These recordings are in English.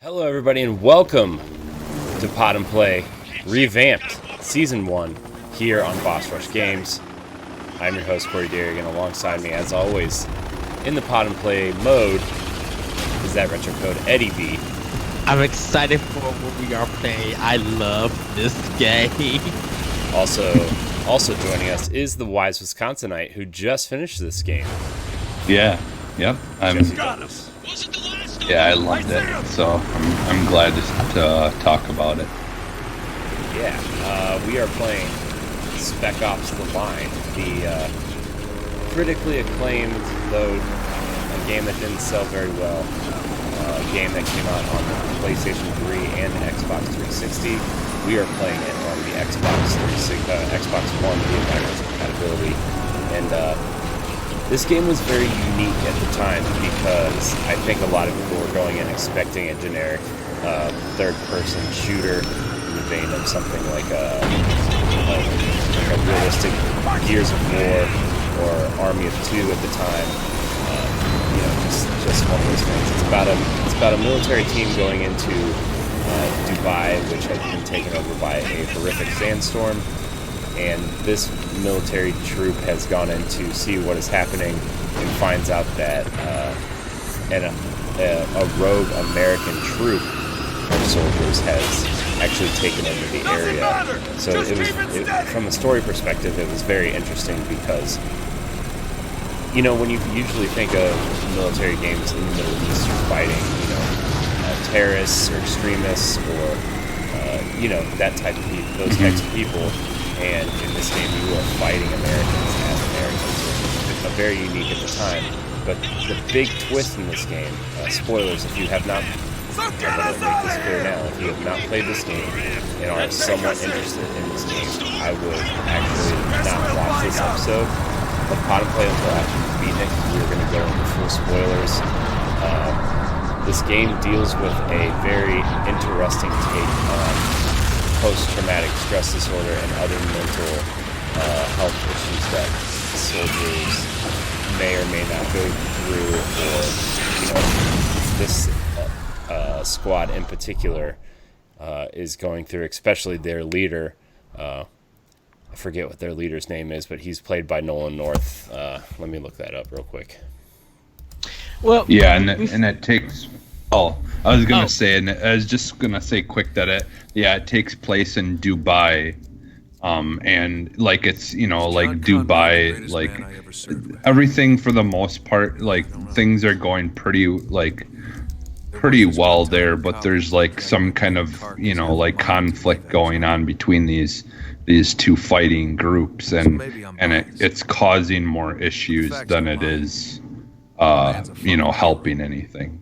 Hello everybody and welcome to Pod and Play Revamped Season 1 here on Boss Rush Games. I'm your host Corey Derrick, and alongside me as always in the Pod and Play mode is that retro code Eddie B. I'm excited for what we are playing. I love this game. Also joining us is the wise Wisconsinite who just finished this game. Yeah, yep. Yeah, I loved it, so I'm glad to talk about it. Yeah, we are playing Spec Ops The Line, the critically acclaimed, though a game that didn't sell very well, a game that came out on the PlayStation 3 and the Xbox 360. We are playing it on the Xbox One with backwards compatibility, and this game was very unique at the time because I think a lot of people were going in expecting a generic third-person shooter in the vein of something like a realistic Gears of War or Army of Two at the time. Just one of those things. It's about a military team going into Dubai, which had been taken over by a horrific sandstorm. And this military troop has gone in to see what is happening and finds out that a rogue American troop of soldiers has actually taken over the area. So from a story perspective, it was very interesting because, you know, when you usually think of military games in the Middle East, you're fighting, terrorists or extremists or, that type of people, those types of people. And in this game, you are fighting Americans as Americans, which is very unique at the time. But the big twist in this game, spoilers if you have not, I'm going to make this clear now, if you have not played this game and are somewhat interested in this game, I would actually not watch this episode, but Pod and Play until after you've beaten it. We're going to go into full spoilers. This game deals with a very interesting take on post-traumatic stress disorder and other mental health issues that soldiers may or may not go through, or this squad in particular is going through, especially their leader. I forget what their leader's name is, but he's played by Nolan North. Let me look that up real quick. Well, yeah, and it takes. Oh, I was gonna say, and I was just gonna say quick that it takes place in Dubai, and like it's like Dubai, like everything for the most part, like things are going pretty well there, but there's like some kind of like conflict going on between these two fighting groups, and it's causing more issues than it is helping anything.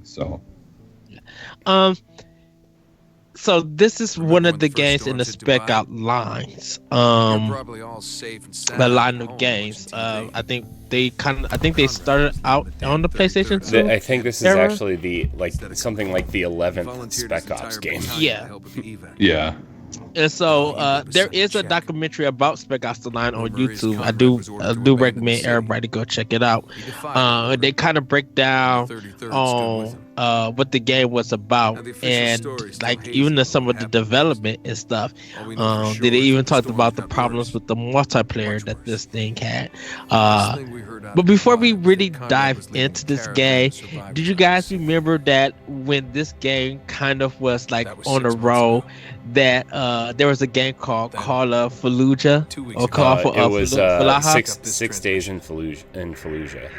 So this is one of the games in the Spec Ops lines. The line of games. I think they started out on the PlayStation 2. I think this is actually something like the 11th Spec Ops game. Yeah. Yeah. And so there is a documentary about Spec Ops The Line on YouTube. I do recommend everybody go check it out. They kind of break down on what the game was about, and like even some of the development and stuff. They even talked about the problems with the multiplayer that this thing had. But before we really dive into this game, did you guys remember that when this game kind of was like on a roll, that there was a game called Call of Fallujah, or Call for it was Fallujah? 6 days in Fallujah.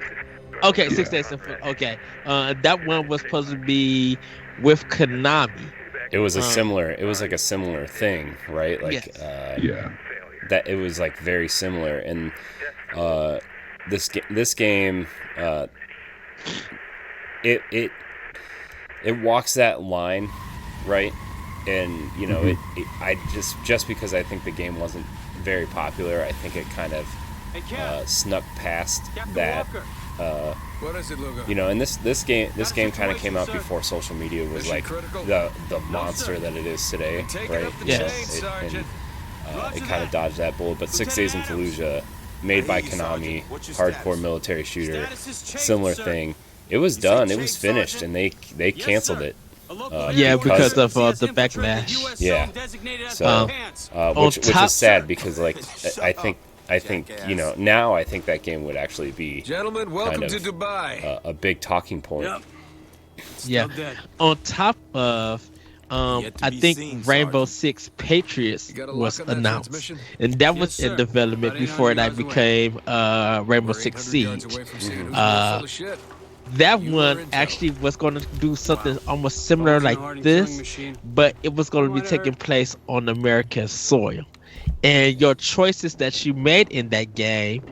Okay, 6 days in Fallujah. Okay, that one was supposed to be with Konami. It was a similar thing, right? Like, yes. That it was like very similar, and this game, it walks that line, right? And I just because I think the game wasn't very popular, I think it kind of snuck past that. And this game kind of came out before social media was like the monster that it is today, right? Yes. It kind of dodged that bullet. But 6 Days in Fallujah, made by Konami, hardcore military shooter, similar thing. It was done. It was finished, and they canceled it. Yeah, because of the backlash. Yeah. So, which is sad because like I think now I think that game would actually be Gentlemen, welcome to Dubai. A big talking point. Yeah. On top of, I think Rainbow Six Patriots was announced, and that was in development before that became Rainbow Six Siege. That one actually was going to do something almost similar like this, but it was going to be taking place on American soil. And your choices that you made in that game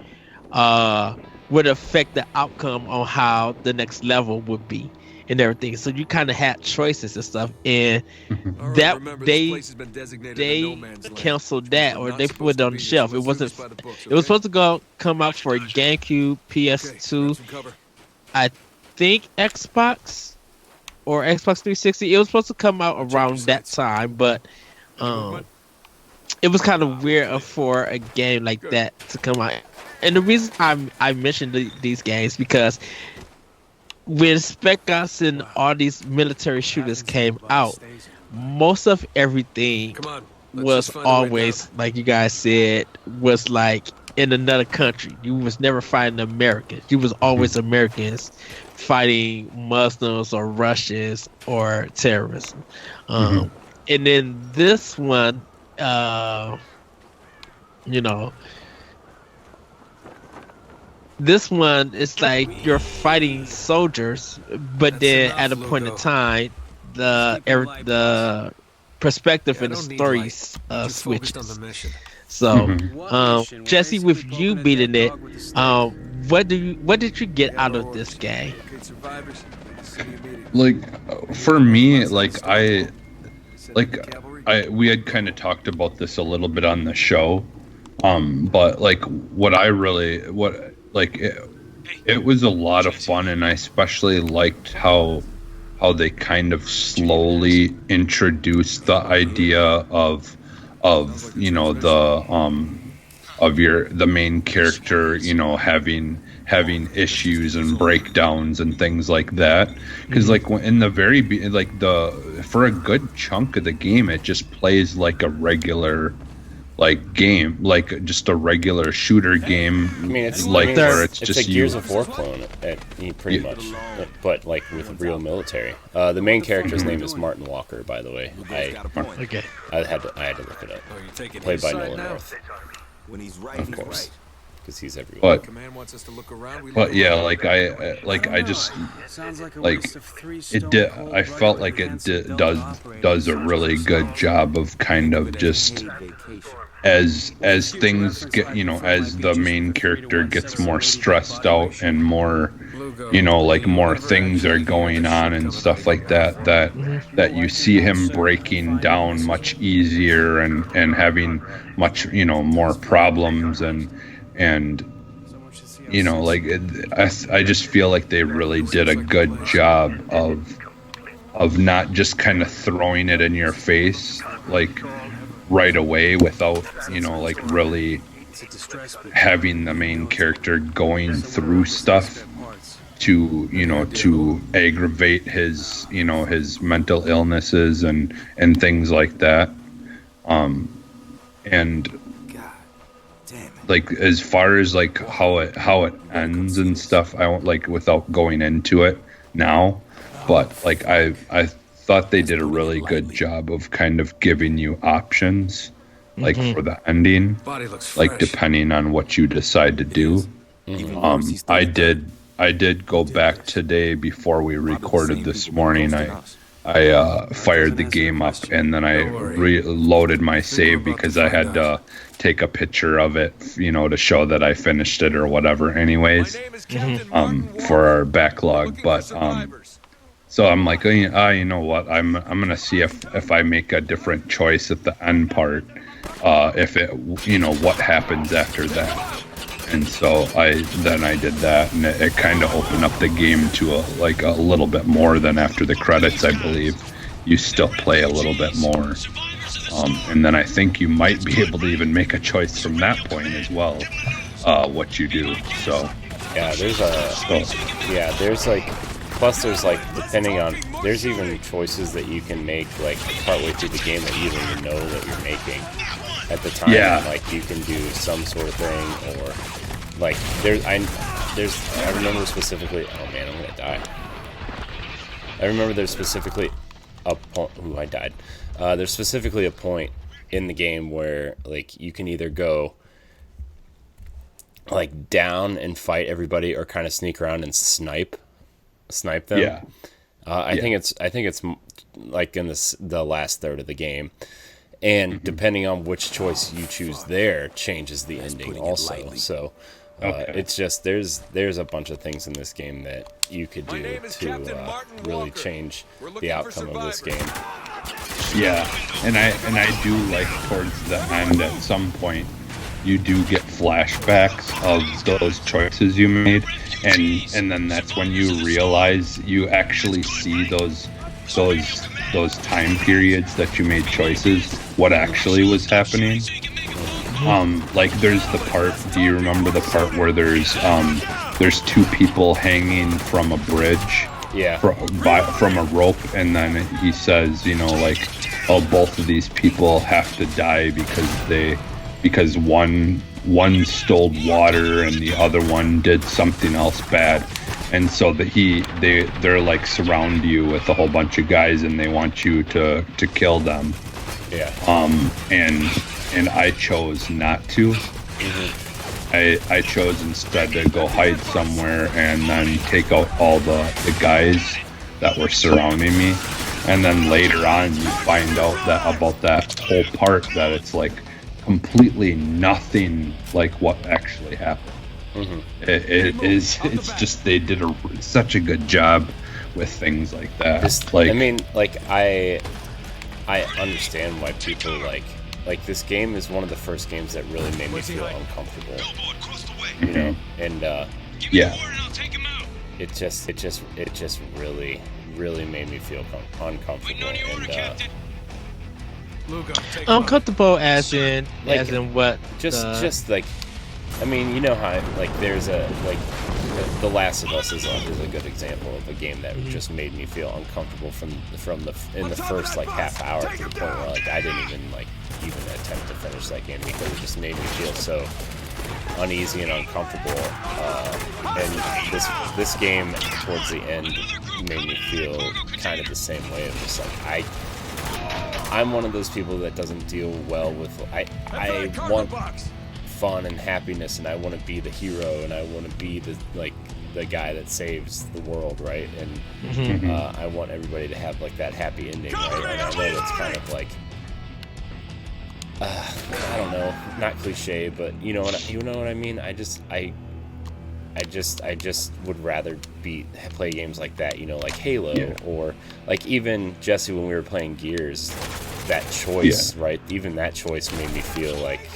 would affect the outcome on how the next level would be and everything. So you kind of had choices and stuff, and that they canceled that, or they put it on the shelf. It wasn't. It was supposed to come out for GameCube, PS2, I think Xbox or Xbox 360. It was supposed to come out around that time, but it was kind of weird for a game like that to come out. And the reason I mentioned these games because when Spec Ops and all these military shooters came out, most of everything was always, like you guys said, was like in another country. You was never fighting Americans. You was always Americans fighting Muslims or Russians or terrorism. And then this one, this one is like you're fighting soldiers, but then at a point in time, the perspective and the story switches. So, Jesse, with you beating it, what did you get out of this game? Like for me, we had kind of talked about this a little bit on the show, but like it was a lot of fun, and I especially liked how they kind of slowly introduced the idea of the main character, having issues and breakdowns and things like that. Because like in the for a good chunk of the game, it just plays like a regular game, like just a regular shooter game. I mean, it's where it's just a Gears of War clone, pretty much, but like with real military. The main character's name is Martin Walker, by the way. I had to look it up. Played by Nolan North, of course, because he's everywhere. But yeah, I just it did. I felt like it does a really good job of kind of just as things get, as the main character gets more stressed out and more, more things are going on and stuff like that you see him breaking down much easier and having much, more problems and I just feel like they really did a good job of not just kind of throwing it in your face like right away without really having the main character going through stuff to aggravate his his mental illnesses and things like that, and like as far as like how it ends and stuff, I won't without going into it now, but like I thought they did a really good job of kind of giving you options for the ending, depending on what you decide to do. I did go back today before we recorded this morning. I fired the game up and then I reloaded my save because I had to take a picture of it, to show that I finished it or whatever anyways, for our backlog. But so I'm like, you know what? I'm gonna see if I make a different choice at the end part, if it, what happens after that. And so I did that, and it kind of opened up the game to a little bit more than after the credits. I believe you still play a little bit more, and then I think you might be able to even make a choice from that point as well, what you do. So yeah, there's plus there's like, depending on, there's even choices that you can make like partway through the game that you don't even know that you're making at the time. Yeah. Like you can do some sort of thing, or like I remember specifically, oh man, I'm gonna die. I remember there's specifically a point, I died. There's specifically a point in the game where like you can either go like down and fight everybody, or kind of sneak around and snipe them. Yeah. I think it's like in the last third of the game, and depending on which choice you choose there changes the ending also. So it's just there's a bunch of things in this game that you could do to really change the outcome of this game. Yeah, and I do like towards the end at some point you do get flashbacks of those choices you made, and then that's when you realize you actually see those time periods that you made choices, what actually was happening. Like there's the part, do you remember the part where there's two people hanging from a bridge? Yeah. From a rope, and then he says, you know, like, oh, both of these people have to die because one stole water and the other one did something else bad, and so they're like surround you with a whole bunch of guys and they want you to kill them. Yeah. And I chose not to. I chose instead to go hide somewhere and then take out all the guys that were surrounding me. And then later on, you find out about that whole part, that it's like completely nothing like what actually happened. It's just they did such a good job with things like that. I mean, like I understand why people like this game is one of the first games that really made me feel uncomfortable, you know, and yeah, it just really made me feel uncomfortable, and uncomfortable as in what? Just like, I mean, you know how like there's a like The Last of Us is a good example of a game that just made me feel uncomfortable in the first like half hour, to the point where like I didn't even attempt to finish that game because it just made me feel so uneasy and uncomfortable. And this game towards the end made me feel kind of the same way. It was like I'm one of those people that doesn't deal well with I want fun and happiness, and I want to be the hero, and I want to be the guy that saves the world, right? And I want everybody to have like that happy ending, right? And I know that's kind of like I don't know, not cliche, but you know what I mean. I just would rather play games like that, you know, like Halo, or like even Jesse when we were playing Gears. That choice, right? Even that choice made me feel like.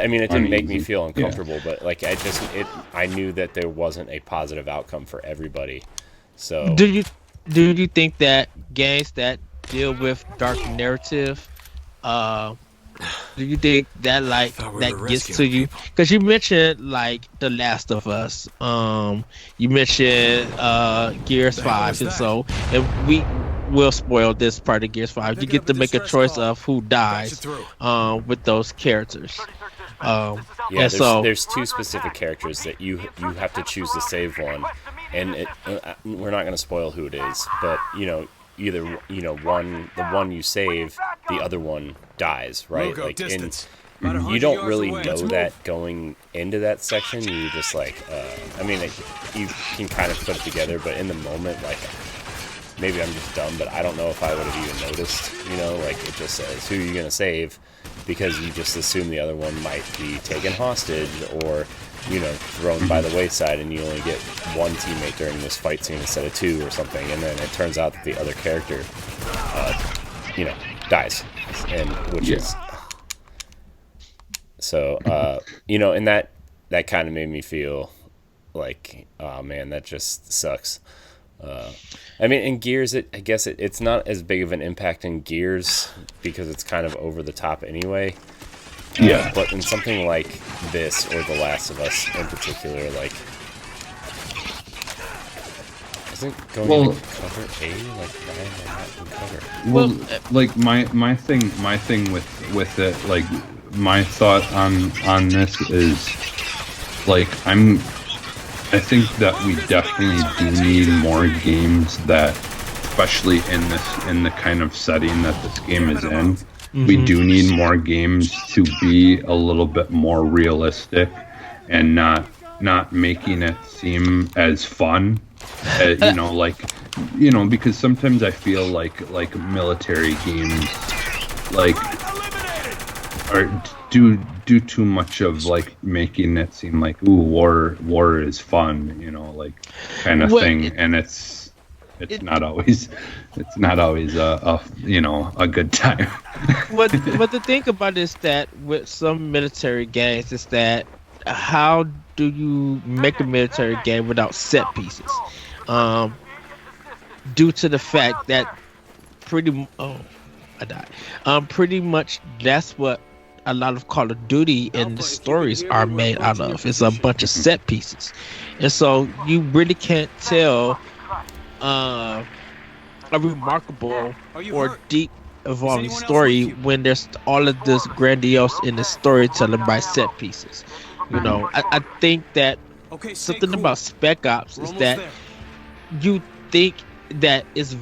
I mean, it didn't make me feel uncomfortable, but like I knew that there wasn't a positive outcome for everybody. So do you think that games that deal with dark narrative, do you think that that gets to you? Because you mentioned like The Last of Us, you mentioned Gears 5, and so if we will spoil this part of Gears 5, you get to make a choice of who dies with those characters. There's two specific characters that you have to choose to save one, and we're not going to spoil who it is, but you know, either the one you save, the other one dies, right? Like you don't really know that going into that section. You just like I mean, you can kind of put it together, but in the moment, like maybe I'm just dumb, but I don't know if I would have even noticed, you know, like it just says who you're going to save, because you just assume the other one might be taken hostage or, you know, thrown by the wayside, and you only get one teammate during this fight scene instead of two or something, and then it turns out that the other character, you know, dies, and which is so, you know, and that kind of made me feel like, oh man, that just sucks. I mean, in Gears, I guess it's not as big of an impact in Gears because it's kind of over the top anyway. But in something like this or The Last of Us in particular, like Isn't going to cover A? Like, why am I not in cover? Well, like my thing with it, like my thought on this is, like, I think that we definitely do need more games that, especially in the kind of setting that this game is in, we do need more games to be a little bit more realistic and not making it seem as fun, because sometimes I feel like military games do too much of like making it seem like, ooh, war is fun, kind of thing, and it's not always a good time. But the thing about it is that with some military games is that how do you make a military game without set pieces? Due to the fact that pretty much that's what a lot of Call of Duty and the stories are made out of. It's a bunch of set pieces, and so you really can't tell a remarkable or deep evolving story when there's all of this grandiose in the storytelling by set pieces. I think that something about Spec Ops is that you think that it's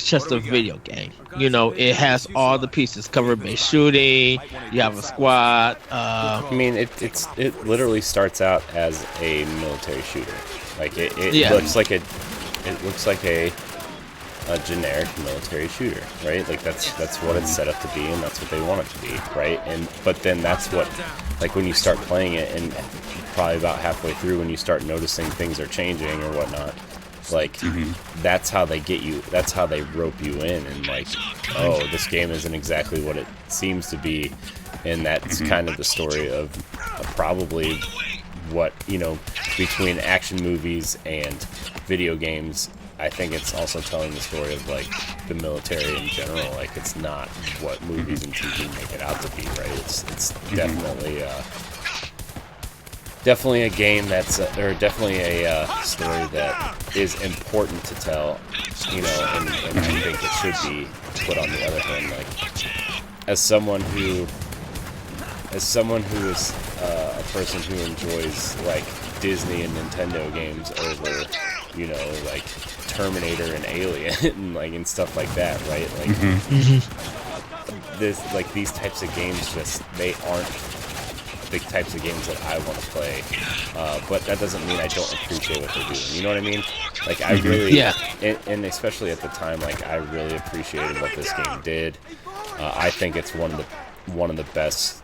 just a video game. It has all the pieces: cover-based shooting. You have a squad. I mean, it literally starts out as a military shooter. Like it looks like a generic military shooter, right? Like that's what it's set up to be, and that's what they want it to be, right? But then that's what, like, when you start playing it, and probably about halfway through, when you start noticing things are changing or whatnot, like that's how they get you. That's how they rope you in, and like, oh, this game isn't exactly what it seems to be, and that's kind of the story of probably what, between action movies and video games. I think it's also telling the story of like the military in general. Like, it's not what movies and TV make it out to be, right? It's definitely a game that's or definitely a story that is important to tell, and I think it should be. But on the other hand, like, as someone who is a person who enjoys like Disney and Nintendo games over, like Terminator and Alien and like and stuff like that, right? Like these types of games they aren't the types of games that I want to play, but that doesn't mean I don't appreciate what they're doing. You know what I mean? Like, I really, and especially at the time, like, I really appreciated what this game did. I think it's one of the best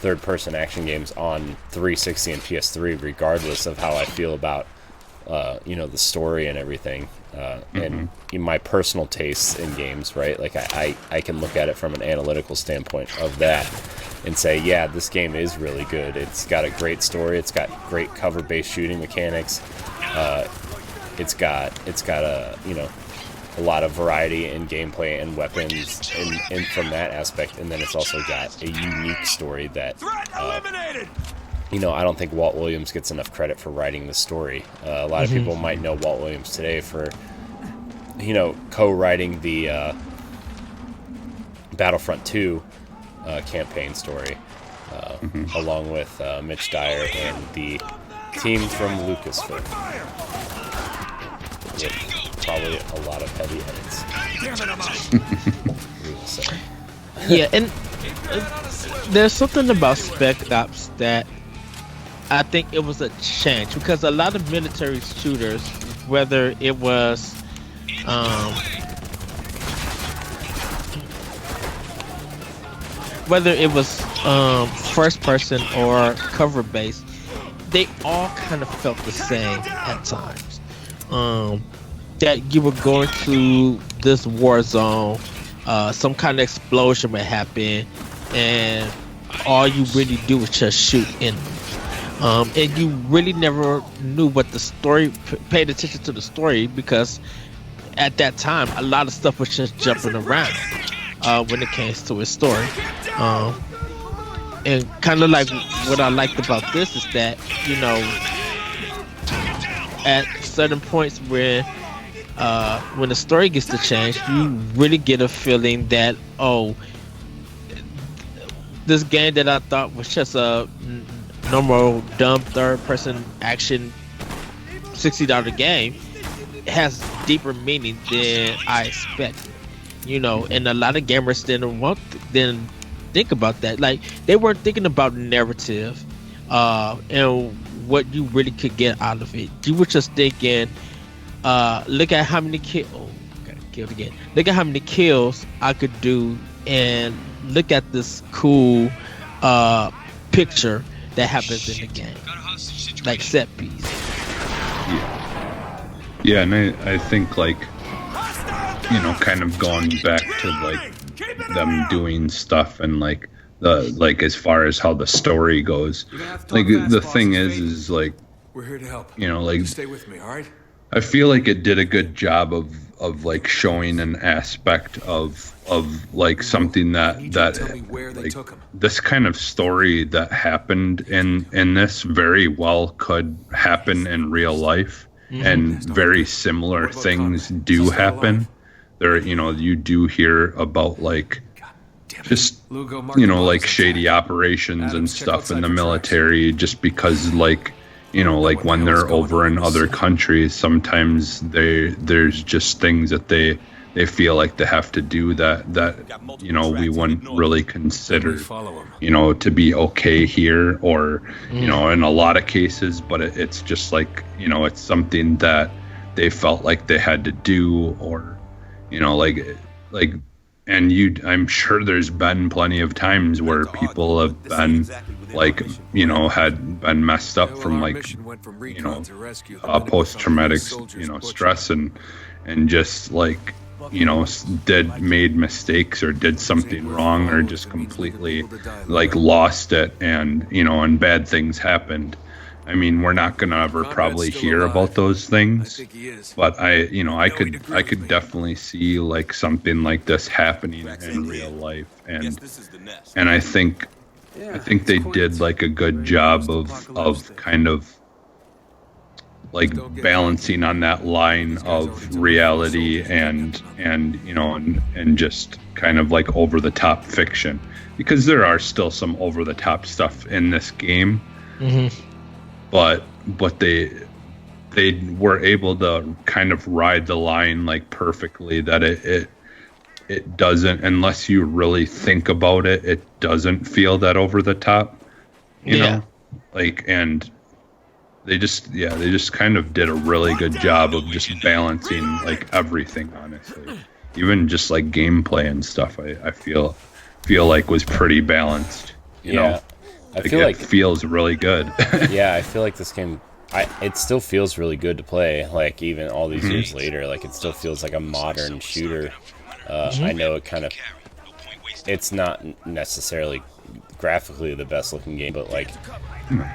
third-person action games on 360 and PS3, regardless of how I feel about the story and everything, and in my personal tastes in games, right? Like, I can look at it from an analytical standpoint of that and say, yeah, this game is really good. It's got a great story. It's got great cover-based shooting mechanics. It's got a lot of variety in gameplay and weapons, and from that aspect. And then it's also got a unique story that I don't think Walt Williams gets enough credit for writing this story. A lot of people might know Walt Williams today for co-writing the Battlefront 2 campaign story, along with Mitch Dyer and the team from Lucasfilm, with probably a lot of heavy edits. Yeah, and there's something about Spec Ops that I think it was a change, because a lot of military shooters, whether it was first person or cover based, they all kind of felt the same at times. That you were going to this war zone, some kind of explosion may happen, and all you really do is just shoot enemies. And you really never knew what the story, paid attention to the story, because at that time a lot of stuff was just jumping around when it came to his story. And kind of like what I liked about this is that, at certain points when the story gets to change, you really get a feeling that, oh, this game that I thought was just a normal dumb third-person action $60 game has deeper meaning than I expected. You know, and a lot of gamers didn't think about that. Like, they weren't thinking about narrative and what you really could get out of it. You were just thinking, look at how many kills. Oh, okay, killed again. Look at how many kills I could do, and look at this cool picture that happens in the game, like set piece. Yeah, and I think, like, you know, kind of going back to like them doing stuff and like as far as how the story goes, like the thing is like, we're here to help. You know, like, stay with me, all right? I feel like it did a good job of like showing an aspect of like something that like this kind of story that happened in this very well could happen in real life. And very similar things do happen. There, you know, you do hear about like just, you know, like shady operations and stuff in the military, just because, like, you know, like when they're over in other countries, sometimes there's just things that they feel like they have to do that you know, we wouldn't really consider, you know, to be okay here, or you know, in a lot of cases, but it's just like, you know, it's something that they felt like they had to do, or, you know, like and I'm sure there's been plenty of times where people have been like, you know, had been messed up from like, you know, post-traumatic, you know, stress and just like, you know, made mistakes or did something wrong or just completely like lost it, and, you know, and bad things happened. I mean, we're not gonna ever probably hear about those things, but I could definitely see like something like this happening in real life, and I think they did like a good job of kind of like balancing on that line of reality and you know, and just kind of like over the top fiction, because there are still some over the top stuff in this game. But they were able to kind of ride the line like perfectly, that it doesn't, unless you really think about it, it doesn't feel that over the top, you know, like, and they just kind of did a really good job of just balancing like everything, honestly. Even just like gameplay and stuff, I feel like was pretty balanced, you know. I feel like it feels really good. Yeah, I feel like this game, it still feels really good to play. Like, even all these years later, like, it still feels like a modern shooter. I know it's not necessarily graphically the best looking game, but like,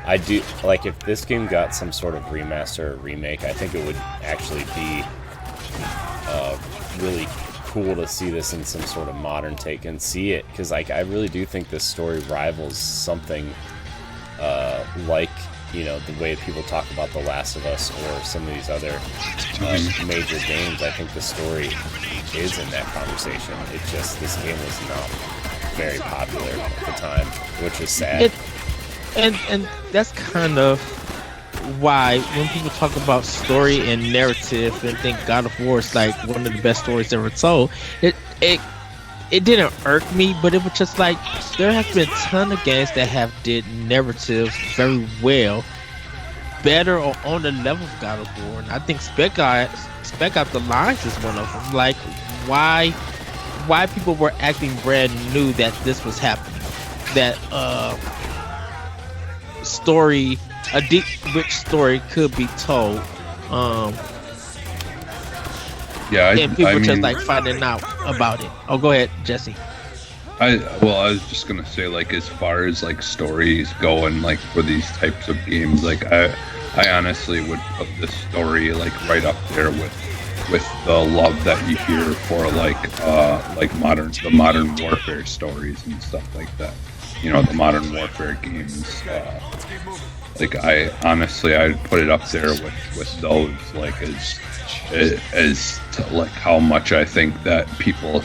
I do like, if this game got some sort of remaster or remake, I think it would actually be really cool to see this in some sort of modern take and see it, because like, I really do think this story rivals something like, you know, the way people talk about The Last of Us or some of these other major games. I think the story is in that conversation. It just, this game was not very popular at the time, which is sad. And that's kind of why when people talk about story and narrative and think God of War is like one of the best stories ever told, it didn't irk me, but it was just like, there have been a ton of games that have did narratives very well, better or on the level of God of War, and I think Spec Ops The Line is one of them. Like, why people were acting brand new that this was happening, that story, a deep, rich story could be told. And people just like finding out about it. Oh, go ahead, Jesse. I was just gonna say, like, as far as like stories go, and like for these types of games, like I honestly would put this story like right up there with the love that you hear for like modern warfare stories and stuff like that. You know, the modern warfare games. like I honestly I'd put it up there with those, like as to like how much I think that people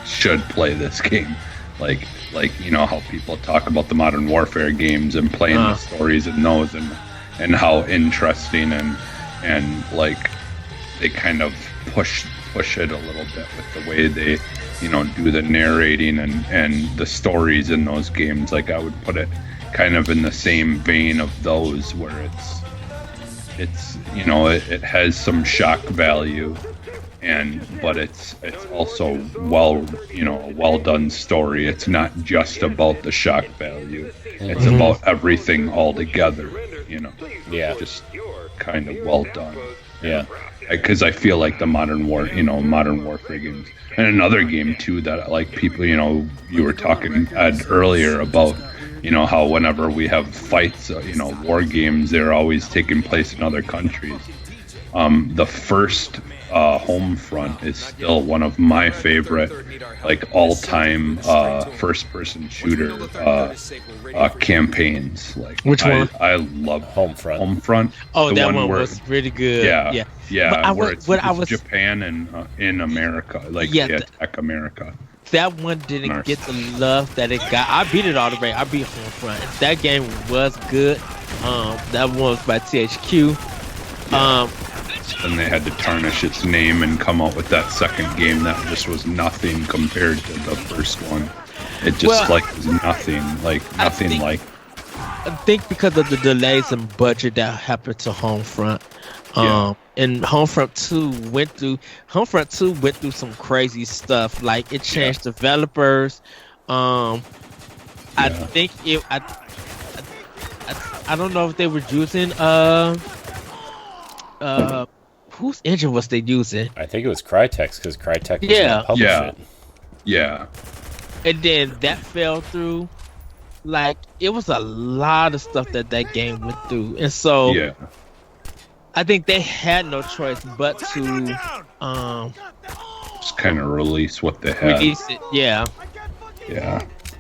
should play this game. Like how people talk about the Modern Warfare games and playing the stories in those, and how interesting and like they kind of push it a little bit with the way they do the narrating and the stories in those games. Like I would put it kind of in the same vein of those, where it's it has some shock value, but it's also a well done story. It's not just about the shock value. It's about everything all together, just kind of well done. Yeah, because I feel like the Modern Warfare games, and another game too that like people, you were talking Ed earlier about, how whenever we have fights, war games, they're always taking place in other countries. The first Homefront is still one of my favorite, like all-time first-person shooter campaigns. Like, which one? I love Homefront. Oh, that one was really good. Yeah. Where it's Japan and in America, like Tech America. That one didn't get the love that it got. I beat it all the way. I beat Homefront. That game was good. That one was by THQ. And they had to tarnish its name and come out with that second game that just was nothing compared to the first one. It just was nothing. I think because of the delays in budget that happened to Homefront. And Homefront 2 went through some crazy stuff. Like it changed developers. I think I don't know if they were using whose engine was they using? I think it was Crytek's, because Crytek was going to publish it. Yeah. And then that fell through. Like it was a lot of stuff that game went through, and so I think they had no choice but to just kind of release what they had. Release it, yeah.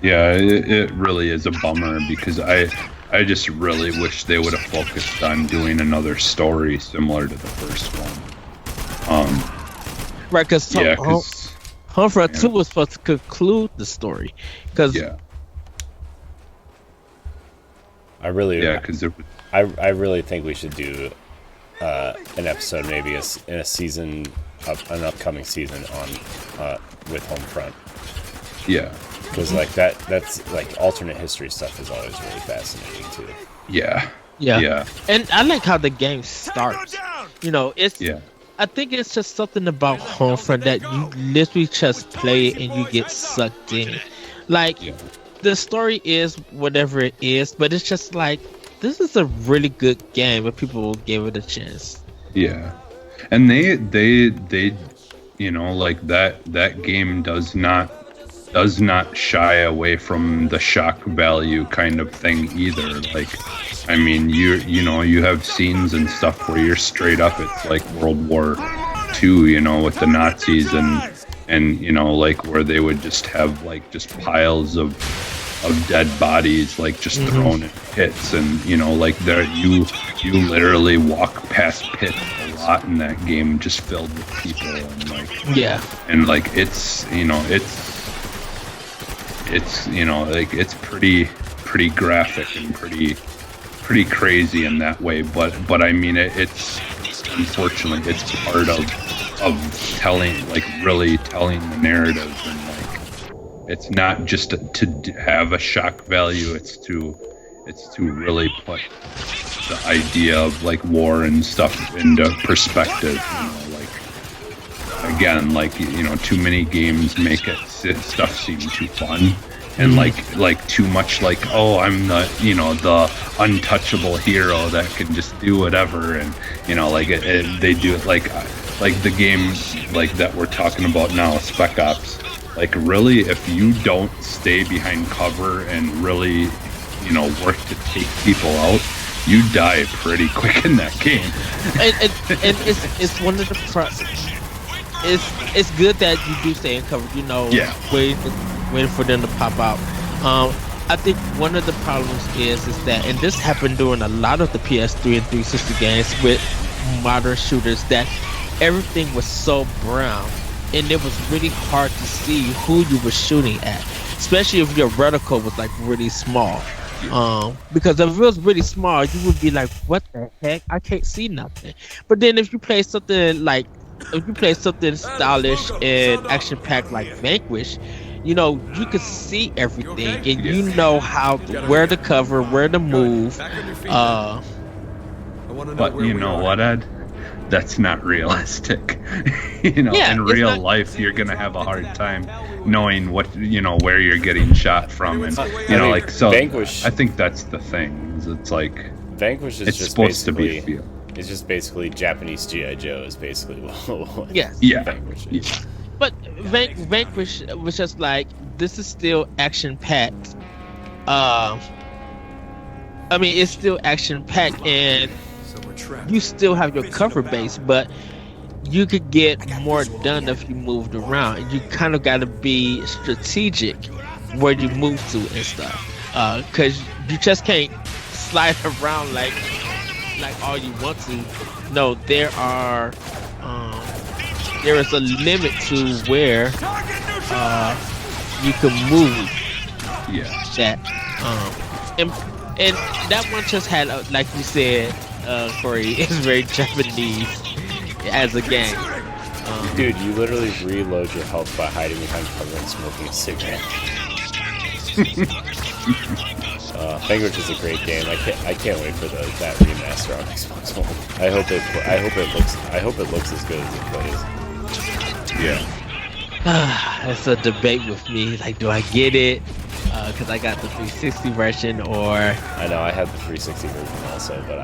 It really is a bummer, because I just really wish they would have focused on doing another story similar to the first one. Right, because Homefront 2 was supposed to conclude the story. I really think we should do an episode, maybe in a season, an upcoming season on with Homefront. Yeah. Because like that's like alternate history stuff is always really fascinating too. Yeah. And I like how the game starts. I think it's just something about Homefront that you literally just play and you get sucked in. Like the story is whatever it is, but it's just like, this is a really good game if people will give it a chance. Yeah. And they like that game does not shy away from the shock value kind of thing either. Like, I mean, you have scenes and stuff where you're straight up, it's like World War II, with the Nazis and like where they would just have like just piles of dead bodies, like just thrown in pits, and like there you literally walk past pits a lot in that game, just filled with people, and like it's like it's pretty graphic and pretty crazy in that way, but I mean it's unfortunately it's part of telling, like really telling the narrative, and like it's not just to have a shock value, it's to really put the idea of like war and stuff into perspective. Like again, like too many games make stuff seem too fun, and like too much like, oh, I'm the untouchable hero that can just do whatever, and like they do it like the game like that we're talking about now, Spec Ops. Like really, if you don't stay behind cover and really work to take people out, you die pretty quick in that game. and it's one of the it's good that you do stay in cover, waiting for them to pop out. I think one of the problems is that, and this happened during a lot of the PS3 and 360 games with modern shooters, that everything was so brown, and it was really hard to see who you were shooting at, especially if your reticle was like really small. Because if it was really small, you would be like, "What the heck? I can't see nothing." But then if you play something stylish and action-packed like Vanquish, you know, you can see everything, and you know where to cover, where to move. But you know what, Ed? That's not realistic. In real life, you're gonna have a hard time knowing where you're getting shot from, and Vanquish. I think that's the thing. It's like Vanquish is it's just supposed basically, to be. It's just basically Japanese G.I. Joe is basically what Yes. Vanquish is. Yeah. But Vanquish was just like, this is still action packed. It's still action packed, and you still have your cover base, but you could get more done if you moved around. You kind of got to be strategic where you move to and stuff, because you just can't slide around like all you want to. No, there is a limit to where you can move. Yeah. That and that one just had, like you said, Corey, it's very Japanese as a game. Dude, you literally reload your health by hiding behind cover and smoking a cigarette. Vanquish is a great game. I can't wait for that remaster on Xbox One. I hope it looks as good as it plays. Yeah. It's a debate with me. Like, do I get it? Because I got the 360 version, or I know I have the 360 version also, but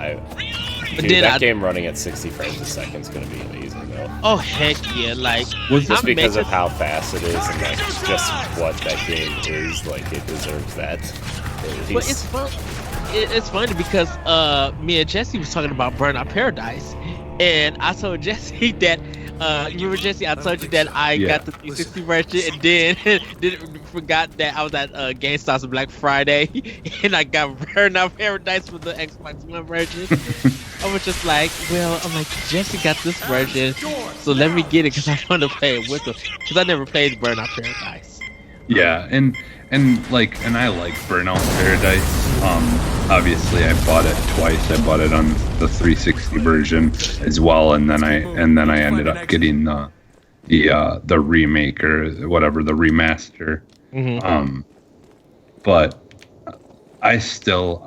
that game running at 60 frames a second is gonna be amazing though. Oh heck yeah! Like, just because of how fast it is and like just what that game is, like it deserves that. But it's fun. It's funny because me and Jesse was talking about Burnout Paradise, and I told Jesse that. You remember, Jesse? I told you that I got the 360 version, and then forgot that I was at GameStop's Black Friday, and I got Burnout Paradise for the Xbox One version. I was just like, Jesse got this version, so let me get it because I want to play it with him, because I never played Burnout Paradise. Yeah, and I like Burnout Paradise. Obviously I bought it twice. I bought it on the 360 version as well, and then I ended up getting the remake or whatever, the remaster. Mm-hmm. But I still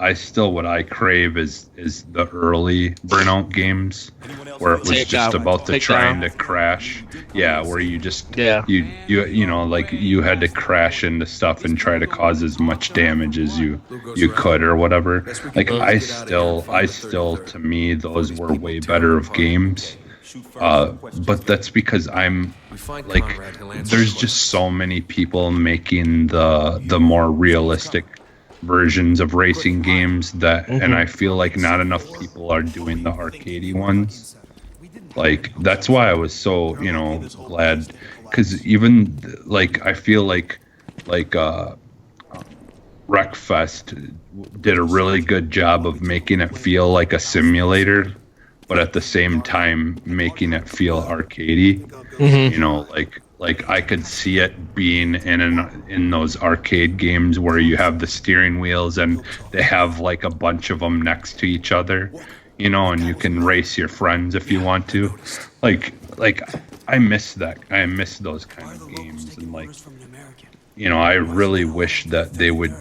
what I crave is the early Burnout games where it was just about the trying to crash. Yeah, where you just you had to crash into stuff and try to cause as much damage as you could or whatever. Like I still to me those were way better of games. But that's because I'm like, there's just so many people making the more realistic versions of racing games that, and I feel like not enough people are doing the arcadey ones. Like that's why I was so glad, because even like I feel like Wreckfest did a really good job of making it feel like a simulator, but at the same time making it feel arcadey. Like I could see it being in those arcade games where you have the steering wheels and they have like a bunch of them next to each other, and you can race your friends if you want to. Like I miss that. I miss those kind of games, and like I really wish that they would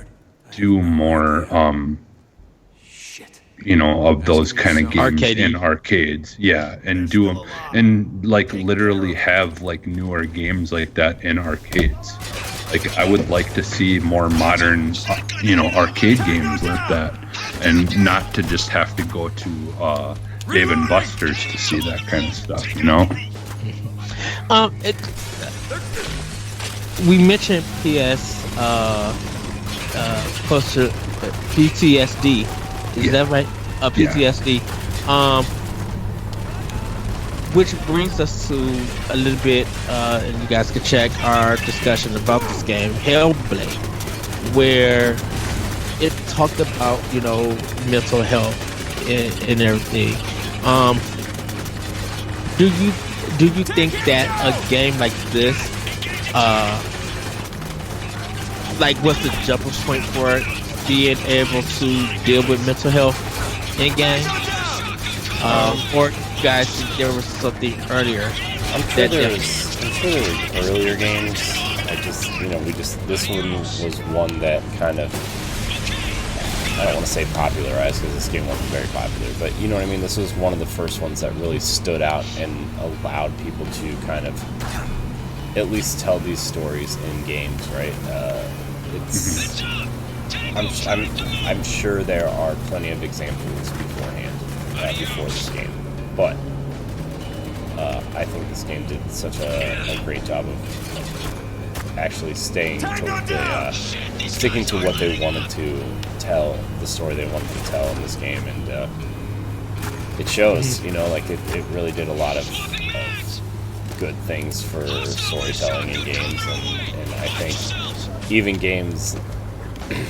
do more of those kind of games in arcades. Yeah, and do them, and like literally have like newer games like that in arcades. Like I would like to see more modern, arcade games like that, and not to just have to go to Dave and Buster's to see that kind of stuff. We mentioned close to PTSD. Is that right? PTSD. Yeah. Which brings us to a little bit, and you guys can check our discussion about this game, Hellblade, where it talked about, you know, mental health and everything. Do you think that a game like this, like, what's the jumping point for being able to deal with mental health in game? Or you guys think there was something earlier? I'm sure there were earlier games. This one was one that kind of, I don't want to say popularized because this game wasn't very popular, but you know what I mean? This was one of the first ones that really stood out and allowed people to kind of at least tell these stories in games, right? I'm sure there are plenty of examples beforehand, before this game, but I think this game did such a great job of actually sticking to what they wanted to tell, the story they wanted to tell in this game, and it shows. You know, like it really did a lot of good things for storytelling in games, and I think even games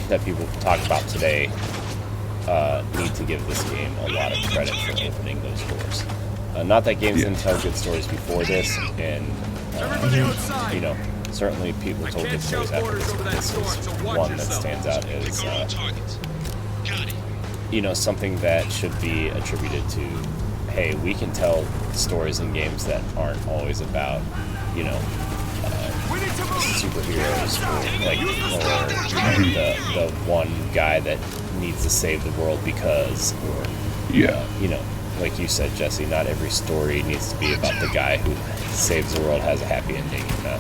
that people talk about today need to give this game a lot of credit for opening those doors. Not that games didn't tell good stories before this, and you know, certainly people told good stories after this, but this is one that stands out as you know, something that should be attributed to, hey, we can tell stories in games that aren't always about, you know, superheroes or like, or you know, the one guy that needs to save the world because, or you know, like you said, Jesse, not every story needs to be about the guy who saves the world has a happy ending. You know,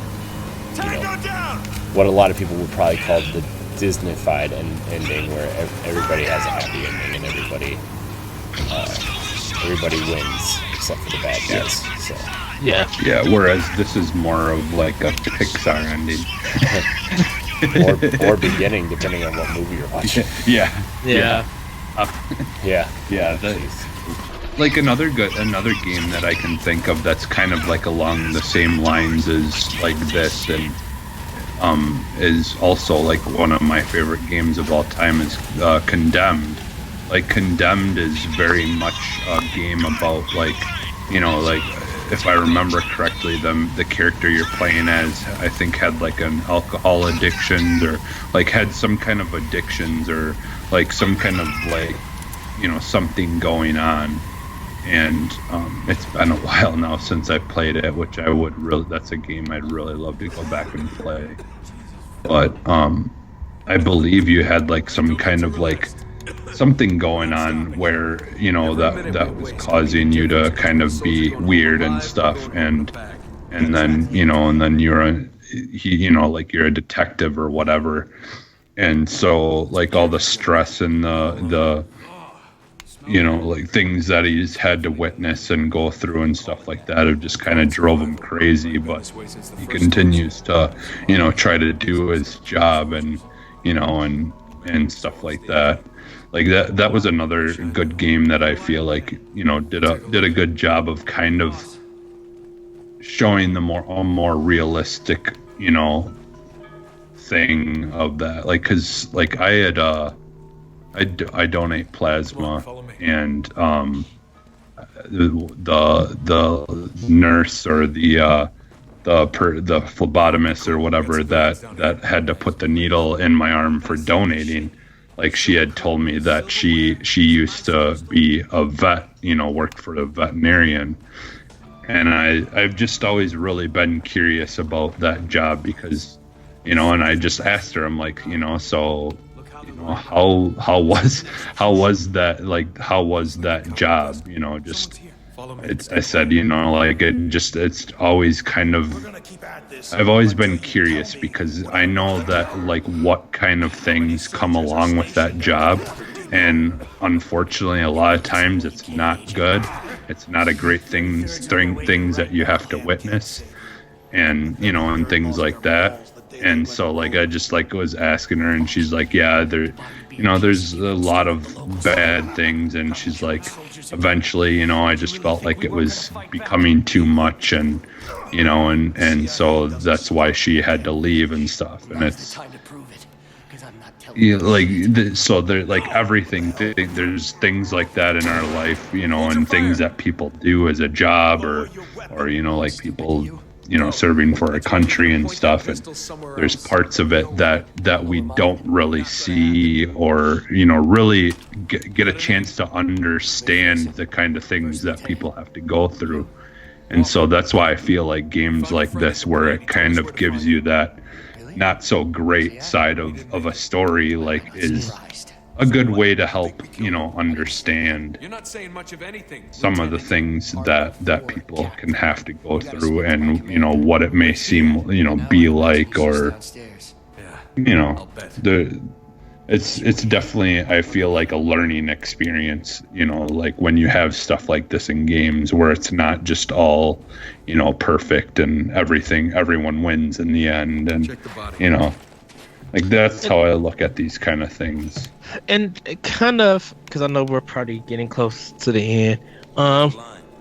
what a lot of people would probably call the Disney-fied ending, where everybody has a happy ending and everybody wins except for the bad guys. So. Yeah. Whereas this is more of like a Pixar ending, or beginning, depending on what movie you're watching. Yeah. Like another game that I can think of that's kind of like along the same lines as like this, and is also like one of my favorite games of all time, is Condemned. Like Condemned is very much a game about, like, you know, like, if I remember correctly, the character you're playing as, I think, had like an alcohol addiction, or like had some kind of addictions, or like some kind of, like, you know, something going on. And it's been a while now since I played it, which that's a game I'd really love to go back and play. But I believe you had like some kind of like something going on where, you know, that was causing you to kind of be weird and stuff, and then, you know, and then you're a detective or whatever, and so like all the stress and the you know, like things that he's had to witness and go through and stuff like that have just kind of drove him crazy, but he continues to, you know, try to do his job, and, you know, and stuff like that. Like that was another good game that I feel like, you know, did a good job of kind of showing a more realistic, you know, thing of that. Like, cause like I had I donate plasma, and the nurse or the phlebotomist or whatever that had to put the needle in my arm for donating, like, she had told me that she used to be a vet, you know, worked for a veterinarian, and I've just always really been curious about that job, because, you know, and I just asked her, I'm like, you know, so, you know, how was that job, you know, just, I said, you know, like, it's always kind of, I've always been curious, because I know that, like, what kind of things come along with that job, and unfortunately a lot of times it's not good. It's not a great things that you have to witness, and, you know, and things like that. And so, like, I just, like, was asking her, and she's like, yeah, there, you know, there's a lot of bad things, and she's like, eventually, you know, I just felt like it was becoming too much, and, you know, and so that's why she had to leave and stuff. And it's, so there, like everything, there's things like that in our life, and things that people do as a job, or like people, serving for a country and stuff. And there's parts of it that we don't really see, or really get a chance to understand the kind of things that people have to go through. And so that's why I feel like games like this, where it kind of gives you that not so great side of a story, like, is a good way to help understand some of the things that people can have to go through, and what it may seem be like, or it's definitely, I feel like, a learning experience, like when you have stuff like this in games, where it's not just all perfect and everyone wins in the end, and like, that's how I look at these kind of things. And kind of, because I know we're probably getting close to the end,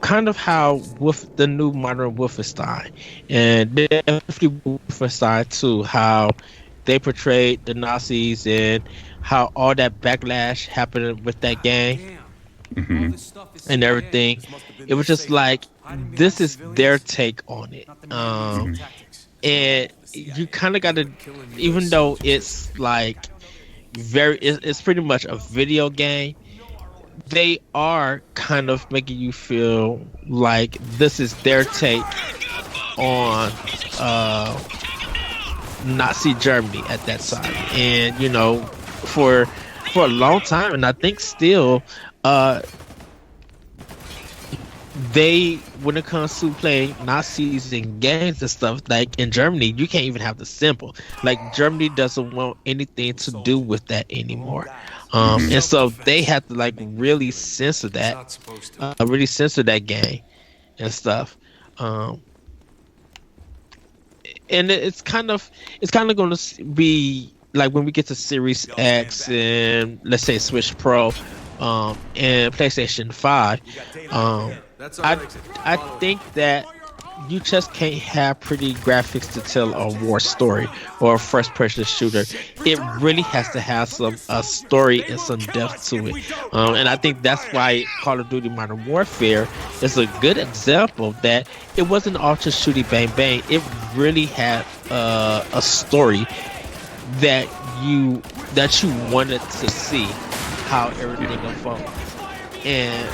kind of how with the new modern Wolfenstein, and definitely Wolfenstein 2, how they portrayed the Nazis and how all that backlash happened with that game, and everything. It was just like, this is their take on it. And you kind of got to, even though it's like it's pretty much a video game, they are kind of making you feel like this is their take on Nazi Germany at that time. And for a long time, and I think still, when it comes to playing Nazis in games and stuff, like in Germany, you can't even have the symbol. Like, Germany doesn't want anything to do with that anymore. And so they have to like really censor that game and stuff. And it's kind of going to be like, when we get to Series X and, let's say, Switch Pro, and PlayStation 5, I think that you just can't have pretty graphics to tell a war story or a first-person shooter. It really has to have a story and some depth to it. And I think that's why Call of Duty Modern Warfare is a good example that it wasn't all just shooty bang bang. It really had a story that you wanted to see how everything unfolds. And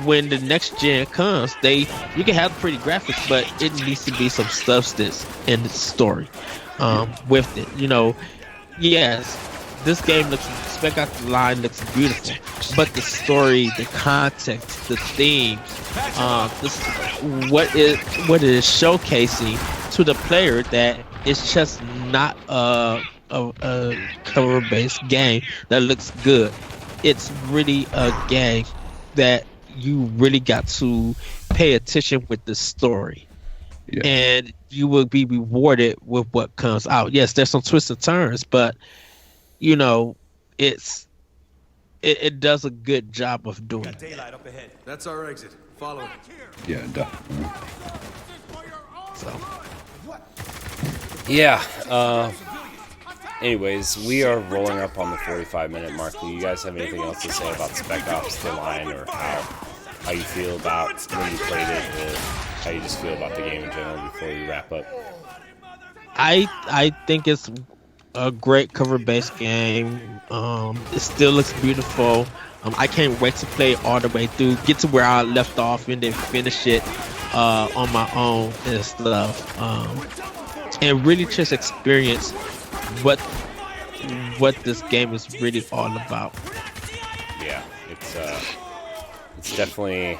when the next gen comes, you can have pretty graphics, but it needs to be some substance in the story with it. Yes, this game Spec Ops The Line looks beautiful, but the story, the context, the themes, what it is showcasing to the player, that it's just not a cover-based game that looks good. It's really a game that you really got to pay attention with the story. Yeah. And you will be rewarded with what comes out. Yes, there's some twists and turns, but it does a good job of doing it. Daylight up ahead. That's our exit. Follow it. Yeah, definitely. So. Yeah. Anyways, we are rolling up on the 45-minute mark. Do you guys have anything else to say about Spec Ops The Line, or how you feel about when you played it, or how you just feel about the game in general before we wrap up? I think it's a great cover-based game. It still looks beautiful. I can't wait to play all the way through, get to where I left off, and then finish it on my own and stuff. And really just experience what this game is really all about. Yeah, it's definitely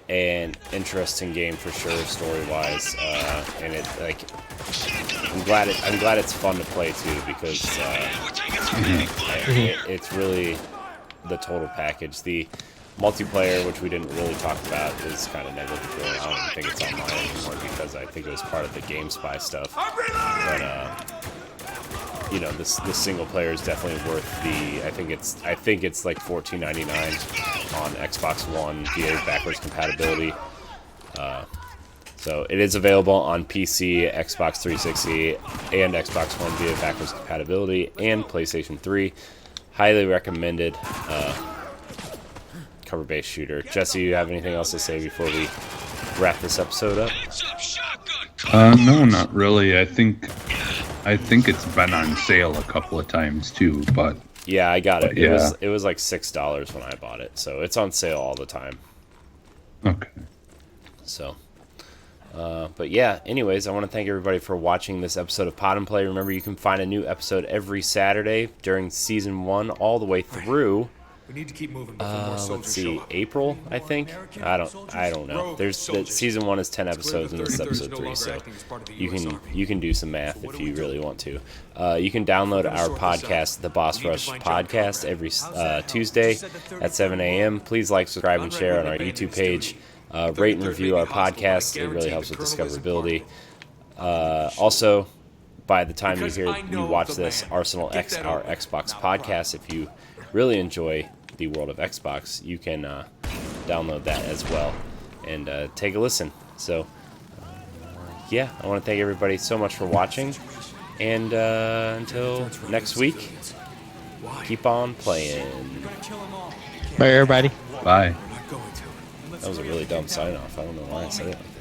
an interesting game for sure, story wise, and I'm glad it's fun to play too, because it's really the total package. The multiplayer, which we didn't really talk about, is kind of negligible. I don't even think it's online anymore, because I think it was part of the GameSpy stuff. But this single player is definitely worth the. I think it's like $14.99 on Xbox One via backwards compatibility. So it is available on PC, Xbox 360, and Xbox One via backwards compatibility, and PlayStation 3. Highly recommended cover-based shooter. Jesse, you have anything else to say before we wrap this episode up? No, not really. I think it's been on sale a couple of times too, but yeah, I got it. Yeah. It was like $6 when I bought it, so it's on sale all the time. Okay. So, but yeah, anyways, I want to thank everybody for watching this episode of Pod and Play. Remember, you can find a new episode every Saturday during Season 1 all the way through, We need to keep moving before more soldiers let's see, show up. April, I think. I don't know. Season 1 is 10 episodes, and this is episode 3, so you can do some math if you really want to. You can download our podcast, the Boss Rush Podcast, every Tuesday at 7 a.m. Please like, subscribe, and share on our YouTube page. Rate and review our podcast. It really helps with discoverability. Also, by the time you watch this, Arsenal X, our Xbox podcast, if you really enjoy the world of Xbox, you can download that as well and take a listen. So, yeah, I want to thank everybody so much for watching, and until next week, keep on playing. Bye, everybody. Bye. That was a really dumb sign-off. I don't know why I said it like that.